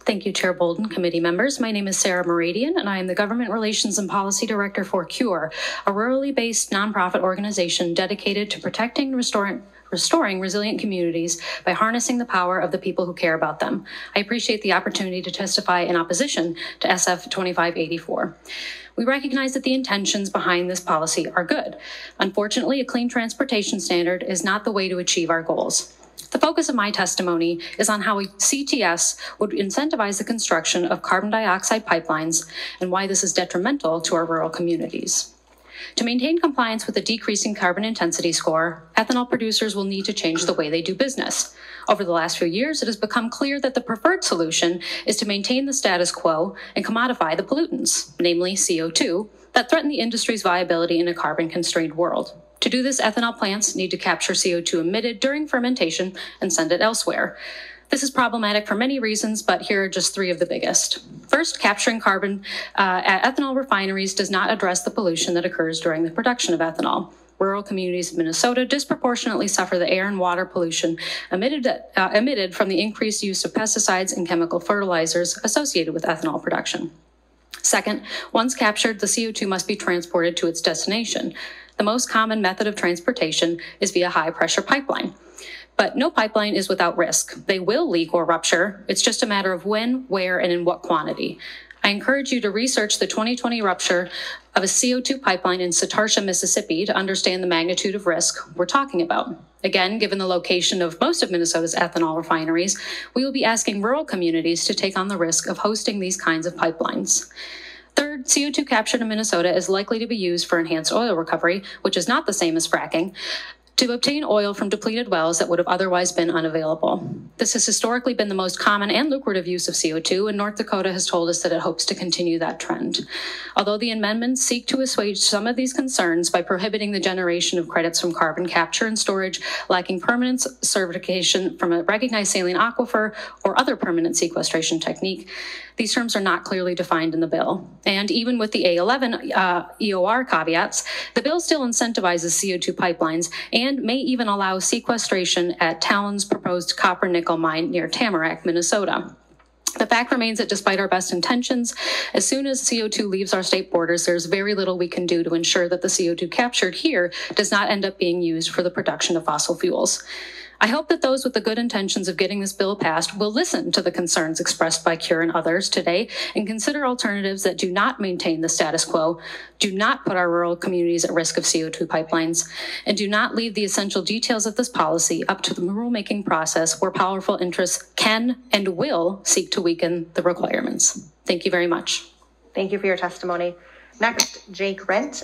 Thank you, Chair Bolden, committee members. My name is Sarah Meridian, and I am the Government Relations and Policy Director for CURE, a rurally based nonprofit organization dedicated to protecting and restoring resilient communities by harnessing the power of the people who care about them. I appreciate the opportunity to testify in opposition to SF 2584. We recognize that the intentions behind this policy are good. Unfortunately, a clean transportation standard is not the way to achieve our goals. The focus of my testimony is on how a CTS would incentivize the construction of carbon dioxide pipelines and why this is detrimental to our rural communities. To maintain compliance with the decreasing carbon intensity score, ethanol producers will need to change the way they do business. Over the last few years, it has become clear that the preferred solution is to maintain the status quo and commodify the pollutants, namely CO2, that threaten the industry's viability in a carbon-constrained world. To do this, ethanol plants need to capture CO2 emitted during fermentation and send it elsewhere. This is problematic for many reasons, but here are just three of the biggest. First, capturing carbon at ethanol refineries does not address the pollution that occurs during the production of ethanol. Rural communities of Minnesota disproportionately suffer the air and water pollution emitted from the increased use of pesticides and chemical fertilizers associated with ethanol production. Second, once captured, the CO2 must be transported to its destination. The most common method of transportation is via high-pressure pipeline. But no pipeline is without risk. They will leak or rupture. It's just a matter of when, where, and in what quantity. I encourage you to research the 2020 rupture of a CO2 pipeline in Satartia, Mississippi to understand the magnitude of risk we're talking about. Again, given the location of most of Minnesota's ethanol refineries, we will be asking rural communities to take on the risk of hosting these kinds of pipelines. Third, CO2 captured in Minnesota is likely to be used for enhanced oil recovery, which is not the same as fracking, to obtain oil from depleted wells that would have otherwise been unavailable. This has historically been the most common and lucrative use of CO2, and North Dakota has told us that it hopes to continue that trend. Although the amendments seek to assuage some of these concerns by prohibiting the generation of credits from carbon capture and storage lacking permanent certification from a recognized saline aquifer or other permanent sequestration technique, these terms are not clearly defined in the bill. And even with the A11 EOR caveats, the bill still incentivizes CO2 pipelines and may even allow sequestration at Talon's proposed copper nickel mine near Tamarack, Minnesota. The fact remains that despite our best intentions, as soon as CO2 leaves our state borders, there's very little we can do to ensure that the CO2 captured here does not end up being used for the production of fossil fuels. I hope that those with the good intentions of getting this bill passed will listen to the concerns expressed by CURE and others today and consider alternatives that do not maintain the status quo, do not put our rural communities at risk of CO2 pipelines, and do not leave the essential details of this policy up to the rulemaking process where powerful interests can and will seek to weaken the requirements. Thank you very much. Thank you for your testimony. Next, Jake Rent,